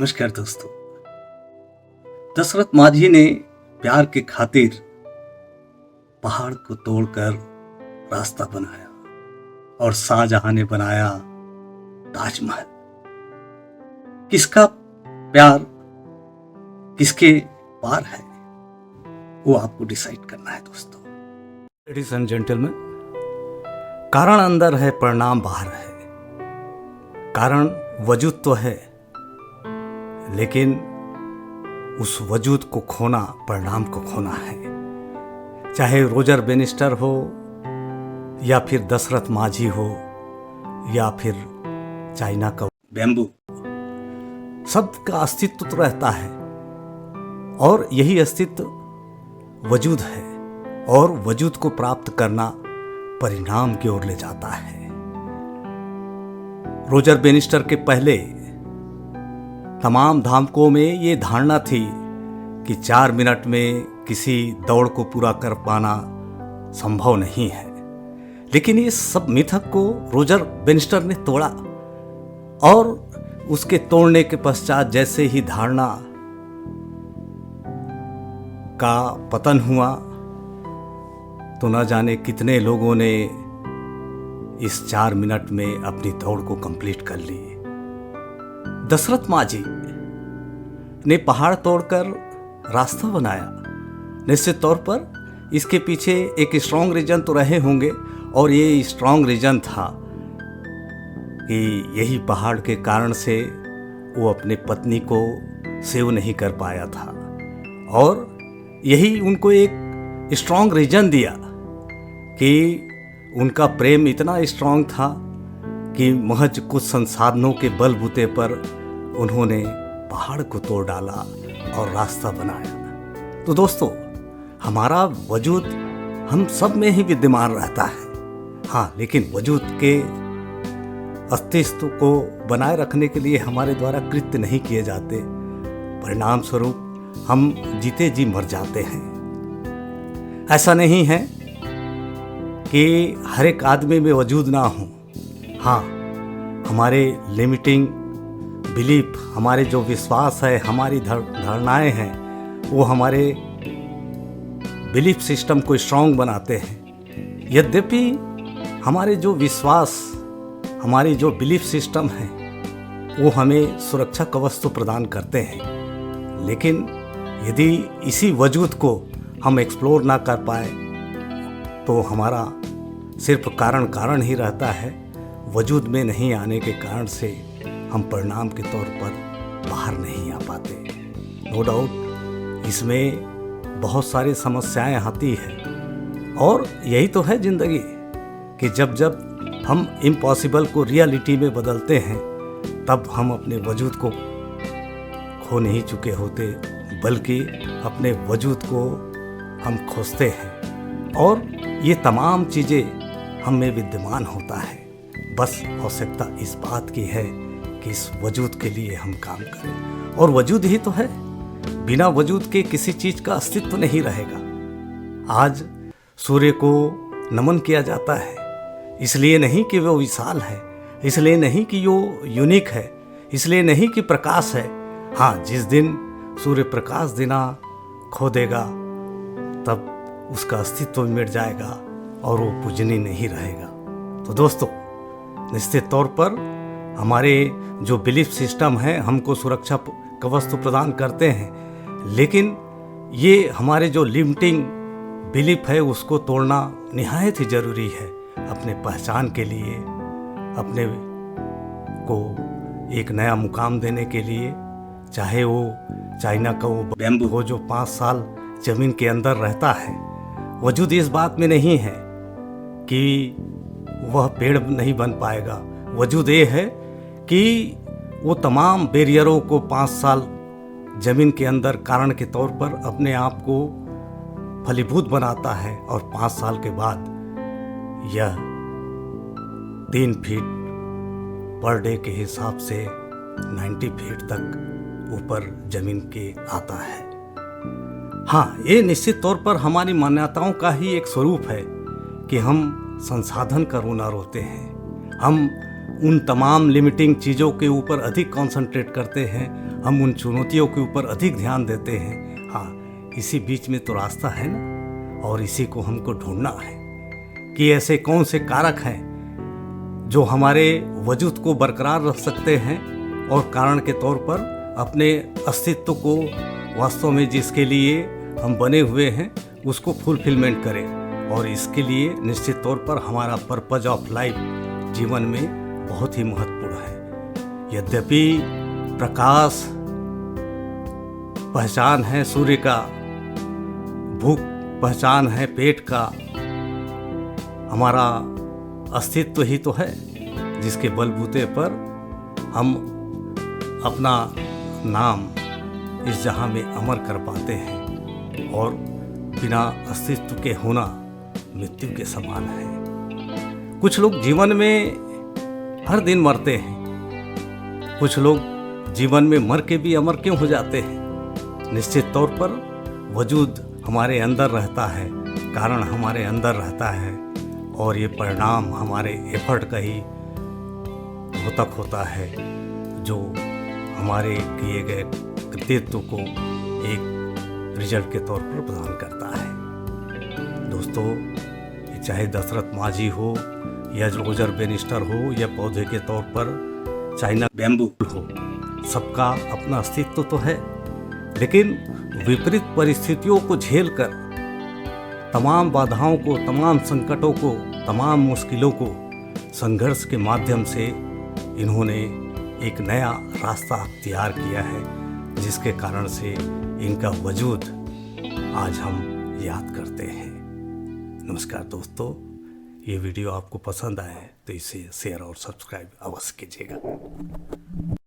नमस्कार दोस्तों। दशरथ माझी ने प्यार के खातिर पहाड़ को तोड़कर रास्ता बनाया और शाहजहां ने बनाया ताजमहल। किसका प्यार किसके पार है वो आपको डिसाइड करना है दोस्तों। लेडीज एंड जेंटलमैन, कारण अंदर है, परिणाम बाहर है। कारण वजूद तो है, लेकिन उस वजूद को खोना परिणाम को खोना है। चाहे रोजर बेनिस्टर हो या फिर दशरथ माझी हो या फिर चाइना का बैम्बू, सबका अस्तित्व तो रहता है और यही अस्तित्व वजूद है और वजूद को प्राप्त करना परिणाम की ओर ले जाता है। रोजर बेनिस्टर के पहले तमाम धामकों में ये धारणा थी कि 4 मिनट में किसी दौड़ को पूरा कर पाना संभव नहीं है, लेकिन ये सब मिथक को रोजर बेनिस्टर ने तोड़ा और उसके तोड़ने के पश्चात जैसे ही धारणा का पतन हुआ तो न जाने कितने लोगों ने इस 4 मिनट में अपनी दौड़ को कंप्लीट कर ली। दशरथ माझी ने पहाड़ तोड़कर रास्ता बनाया। निश्चित तौर पर इसके पीछे एक स्ट्रॉन्ग रीजन तो रहे होंगे और ये स्ट्रॉन्ग रीजन था कि यही पहाड़ के कारण से वो अपने पत्नी को सेव नहीं कर पाया था और यही उनको एक स्ट्रॉन्ग रीजन दिया कि उनका प्रेम इतना स्ट्रॉन्ग था कि महज कुछ संसाधनों के बलबूते पर उन्होंने पहाड़ को तोड़ डाला और रास्ता बनाया। तो दोस्तों, हमारा वजूद हम सब में ही विद्यमान रहता है। हाँ, लेकिन वजूद के अस्तित्व को बनाए रखने के लिए हमारे द्वारा कृत्य नहीं किए जाते। परिणाम स्वरूप हम जीते जी मर जाते हैं। ऐसा नहीं है कि हर एक आदमी में वजूद ना हो। हाँ, हमारे लिमिटिंग बिलीफ, हमारे जो विश्वास है, हमारी धारणाएं हैं, वो हमारे बिलीफ सिस्टम को स्ट्रांग बनाते हैं। यद्यपि हमारे जो विश्वास, हमारी जो बिलीफ सिस्टम है, वो हमें सुरक्षा कवच तो प्रदान करते हैं, लेकिन यदि इसी वजूद को हम एक्सप्लोर ना कर पाए तो हमारा सिर्फ कारण ही रहता है। वजूद में नहीं आने के कारण से हम परिणाम के तौर पर बाहर नहीं आ पाते। नो डाउट इसमें बहुत सारी समस्याएं आती हैं और यही तो है ज़िंदगी कि जब जब हम इम्पॉसिबल को रियलिटी में बदलते हैं तब हम अपने वजूद को खो नहीं चुके होते, बल्कि अपने वजूद को हम खोजते हैं और ये तमाम चीज़ें हम में विद्यमान होता है। बस आवश्यकता इस बात की है कि इस वजूद के लिए हम काम करें और वजूद ही तो है। बिना वजूद के किसी चीज़ का अस्तित्व नहीं रहेगा। आज सूर्य को नमन किया जाता है, इसलिए नहीं कि वो विशाल है, इसलिए नहीं कि वो यूनिक है, इसलिए नहीं कि प्रकाश है। हाँ, जिस दिन सूर्य प्रकाश देना खो देगा तब उसका अस्तित्व मिट जाएगा और वो पूजनीय नहीं रहेगा। तो दोस्तों, निश्चित तौर पर हमारे जो बिलीफ सिस्टम है हमको सुरक्षा कवच तो प्रदान करते हैं, लेकिन ये हमारे जो लिमिटिंग बिलीफ है उसको तोड़ना निहायत ही ज़रूरी है अपने पहचान के लिए, अपने को एक नया मुकाम देने के लिए। चाहे वो चाइना का वो बैम्बू हो जो 5 साल ज़मीन के अंदर रहता है। वजूद इस बात में नहीं है कि वह पेड़ नहीं बन पाएगा। वजूद ये है कि वो तमाम बैरियरों को 5 साल ज़मीन के अंदर कारण के तौर पर अपने आप को फलीभूत बनाता है और 5 साल के बाद यह 3 फीट पर डे के हिसाब से 90 फीट तक ऊपर ज़मीन के आता है। हाँ, ये निश्चित तौर पर हमारी मान्यताओं का ही एक स्वरूप है कि हम संसाधन का रोना रोते हैं। हम उन तमाम लिमिटिंग चीज़ों के ऊपर अधिक कंसंट्रेट करते हैं हम उन चुनौतियों के ऊपर अधिक ध्यान देते हैं। हाँ, इसी बीच में तो रास्ता है ना, और इसी को हमको ढूंढना है कि ऐसे कौन से कारक हैं जो हमारे वजूद को बरकरार रख सकते हैं और कारण के तौर पर अपने अस्तित्व को वास्तव में जिसके लिए हम बने हुए हैं उसको फुलफिलमेंट करें। और इसके लिए निश्चित तौर पर हमारा पर्पज ऑफ लाइफ जीवन में बहुत ही महत्वपूर्ण है। यद्यपि प्रकाश पहचान है सूर्य का, भूख पहचान है पेट का, हमारा अस्तित्व ही तो है जिसके बलबूते पर हम अपना नाम इस जहां में अमर कर पाते हैं। और बिना अस्तित्व के होना मृत्यु के समान है। कुछ लोग जीवन में हर दिन मरते हैं, कुछ लोग जीवन में मर के भी अमर क्यों हो जाते हैं? निश्चित तौर पर वजूद हमारे अंदर रहता है, कारण हमारे अंदर रहता है, और ये परिणाम हमारे एफर्ट का ही द्योतक होता है जो हमारे किए गए कृतित्व को एक रिजल्ट के तौर पर प्रदान करता है। दोस्तों, चाहे दशरथ माझी हो या रोजर बेनिस्टर हो या पौधे के तौर पर चाइना बैम्बू हो, सबका अपना अस्तित्व तो है, लेकिन विपरीत परिस्थितियों को झेलकर, तमाम बाधाओं को, तमाम संकटों को, तमाम मुश्किलों को संघर्ष के माध्यम से इन्होंने एक नया रास्ता अख्तियार किया है, जिसके कारण से इनका वजूद आज हम याद करते हैं। नमस्कार दोस्तों, ये वीडियो आपको पसंद आए तो इसे शेयर और सब्सक्राइब अवश्य कीजिएगा।